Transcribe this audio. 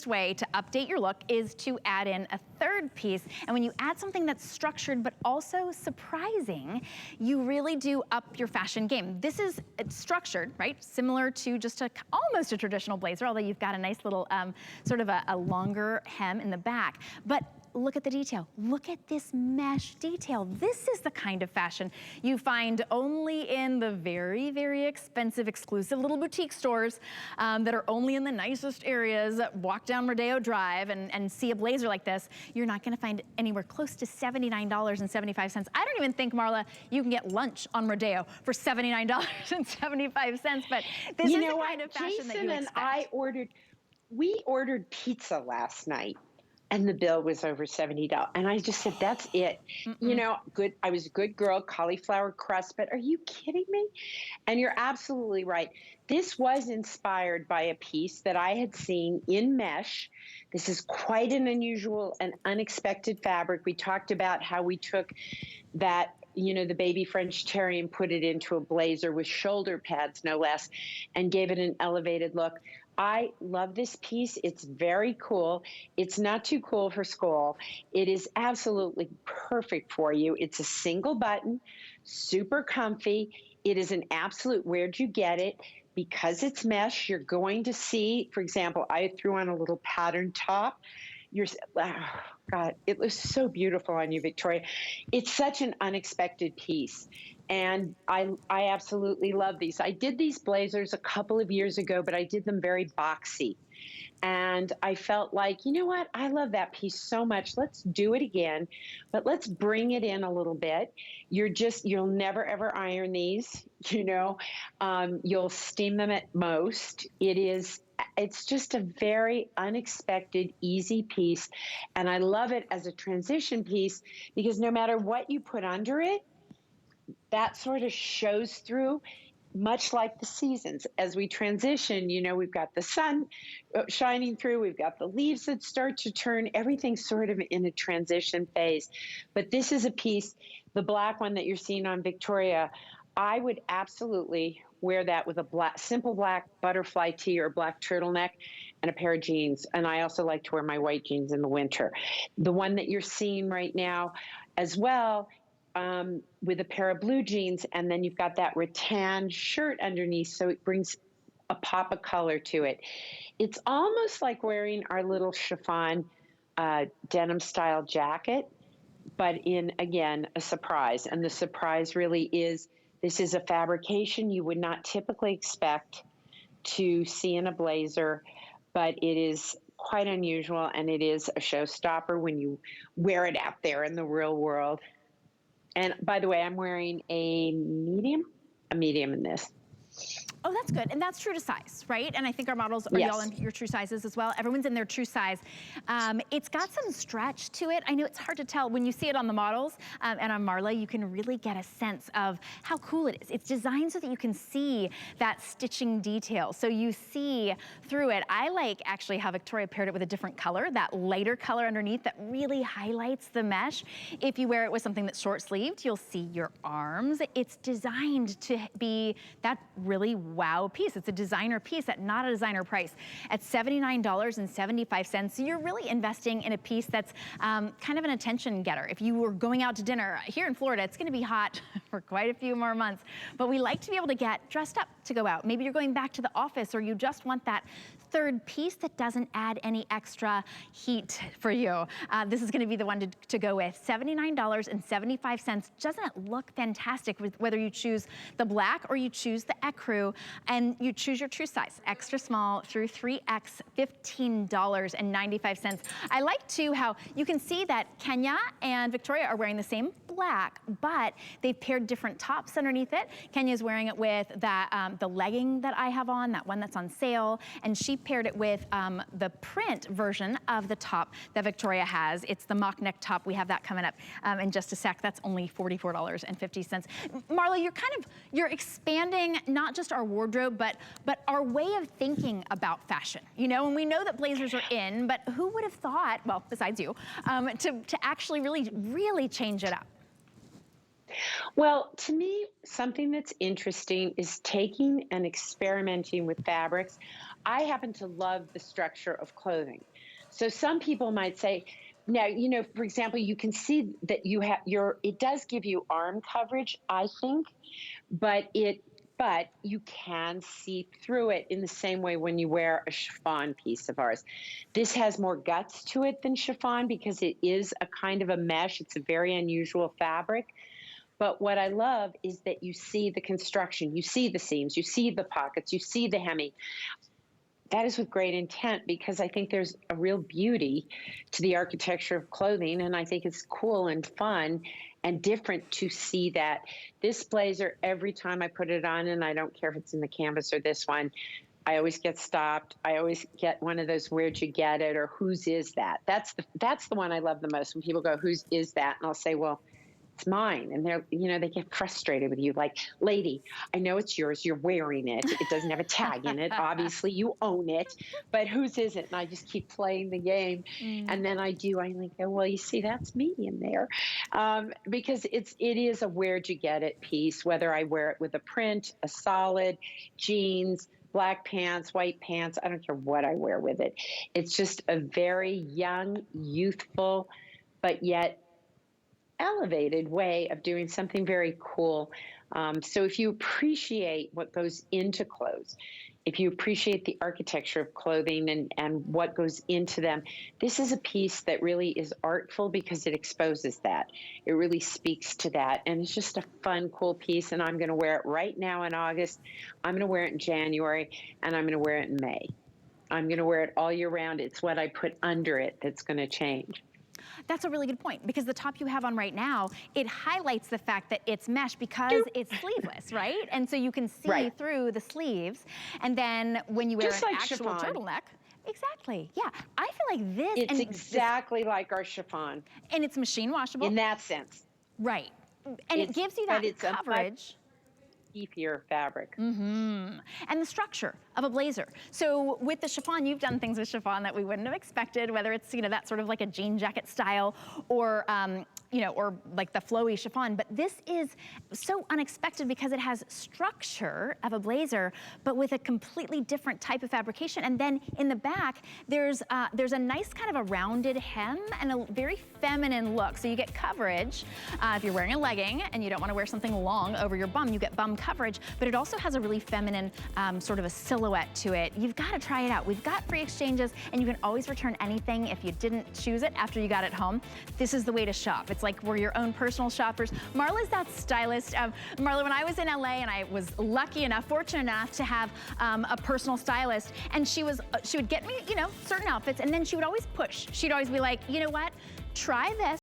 way to update your look is to add in a third piece. And when you add something that's structured but also surprising, you really do up your fashion game. This is structured, right? Similar to just almost a traditional blazer, although you've got a nice little sort of a longer hem in the back. But look at the detail. Look at this mesh detail. This is the kind of fashion you find only in the very, very expensive, exclusive little boutique stores that are only in the nicest areas. Walk down Rodeo Drive and see a blazer like this. You're not gonna find anywhere close to $79.75. I don't even think, Marla, you can get lunch on Rodeo for $79.75, but this is the kind of fashion that you expect. Jason and we ordered pizza last night. And the bill was over $70. And I just said, that's it. You know, good. I was a good girl, cauliflower crust, but are you kidding me? And you're absolutely right. This was inspired by a piece that I had seen in mesh. This is quite an unusual and unexpected fabric. We talked about how we took that, you know, the baby French terry and put it into a blazer with shoulder pads, no less, and gave it an elevated look. I love this piece. It's very cool. It's not too cool for school. It is absolutely perfect for you. It's a single button, super comfy. It is an absolute, where'd you get it? Because it's mesh, you're going to see, for example, I threw on a little pattern top. Oh God, it was so beautiful on you, Victoria. It's such an unexpected piece. And I absolutely love these. I did these blazers a couple of years ago, but I did them very boxy. And I felt like, you know what? I love that piece so much. Let's do it again, but let's bring it in a little bit. You'll never ever iron these, you know, you'll steam them at most. It's just a very unexpected, easy piece. And I love it as a transition piece because no matter what you put under it, that sort of shows through, much like the seasons. As we transition, you know, we've got the sun shining through, we've got the leaves that start to turn, everything's sort of in a transition phase. But this is a piece, the black one that you're seeing on Victoria, I would absolutely wear that with a simple black butterfly tee or black turtleneck and a pair of jeans. And I also like to wear my white jeans in the winter. The one that you're seeing right now as well, with a pair of blue jeans, and then you've got that rattan shirt underneath, so it brings a pop of color to it. It's almost like wearing our little chiffon denim style jacket, but in, again, a surprise. And the surprise really is, this is a fabrication you would not typically expect to see in a blazer, but it is quite unusual, and it is a showstopper when you wear it out there in the real world. And by the way, I'm wearing a medium in this. Oh, that's good. And that's true to size, right? And I think our models are all in your true sizes as well. Everyone's in their true size. It's got some stretch to it. I know it's hard to tell when you see it on the models and on Marla, you can really get a sense of how cool it is. It's designed so that you can see that stitching detail. So you see through it. I like actually how Victoria paired it with a different color, that lighter color underneath that really highlights the mesh. If you wear it with something that's short sleeved, you'll see your arms. It's designed to be that really wow piece. It's a designer piece at not a designer price at $79.75. So you're really investing in a piece that's kind of an attention getter. If you were going out to dinner here in Florida, it's gonna be hot for quite a few more months, but we like to be able to get dressed up to go out. Maybe you're going back to the office, or you just want that third piece that doesn't add any extra heat for you. This is gonna be the one to go with. $79.75. Doesn't it look fantastic with whether you choose the black or you choose the ecru, and you choose your true size, extra small through 3X, $15.95. I like too how you can see that Kenya and Victoria are wearing the same black, but they've paired different tops underneath it. Kenya's wearing it with that the legging that I have on, that one that's on sale, and she paired it with the print version of the top that Victoria has. It's the mock neck top. We have that coming up in just a sec. That's only $44.50. Marla, you're expanding not just our wardrobe, but our way of thinking about fashion. You know, and we know that blazers are in, but who would have thought, well, besides you, to actually really change it up? Well, to me, something that's interesting is taking and experimenting with fabrics. I happen to love the structure of clothing. So some people might say, now, you know, for example, you can see that you have it does give you arm coverage, I think, but you can see through it in the same way when you wear a chiffon piece of ours. This has more guts to it than chiffon because it is a kind of a mesh. It's a very unusual fabric. But what I love is that you see the construction, you see the seams, you see the pockets, you see the hemming. That is with great intent because I think there's a real beauty to the architecture of clothing, and I think it's cool and fun and different to see that. This blazer, every time I put it on, and I don't care if it's in the canvas or this one, I always get stopped. I always get one of those, where'd you get it, or whose is that? That's the one I love the most, when people go, whose is that? And I'll say, well, it's mine. And they're, you know, they get frustrated with you. Like, lady, I know it's yours. You're wearing it. It doesn't have a tag in it. Obviously, you own it. But whose is it? And I just keep playing the game. And then I like, oh, well, you see, that's me in there. Because it is a where'd you get it piece, whether I wear it with a print, a solid, jeans, black pants, white pants. I don't care what I wear with it. It's just a very young, youthful, but yet elevated way of doing something very cool. So if you appreciate what goes into clothes, if you appreciate the architecture of clothing and what goes into them, this is a piece that really is artful because it exposes that. It really speaks to that. And it's just a fun, cool piece. And I'm going to wear it right now in August. I'm going to wear it in January, and I'm going to wear it in May. I'm going to wear it all year round. It's what I put under it that's going to change. That's a really good point, because the top you have on right now, it highlights the fact that it's mesh because it's sleeveless, right? And so you can see through the sleeves. And then when you wear an actual turtleneck, exactly, yeah. I feel like this... It's exactly like our chiffon. And it's machine washable. In that sense. Right. And it gives you that coverage. Beefier fabric. And the structure of a blazer. So with the chiffon, you've done things with chiffon that we wouldn't have expected, whether it's, you know, that sort of like a jean jacket style, or you know, or like the flowy chiffon. But this is so unexpected because it has structure of a blazer, but with a completely different type of fabrication. And then in the back, there's a nice kind of a rounded hem and a very feminine look. So you get coverage. If you're wearing a legging and you don't want to wear something long over your bum, you get bum coverage, but it also has a really feminine sort of a silhouette to it. You've got to try it out. We've got free exchanges, and you can always return anything if you didn't choose it after you got it home. This is the way to shop. It's like we're your own personal shoppers. Marla's that stylist. Marla, when I was in LA, and I was lucky enough, fortunate enough to have a personal stylist, and she would get me, you know, certain outfits, and then she would always push. She'd always be like, you know what? Try this.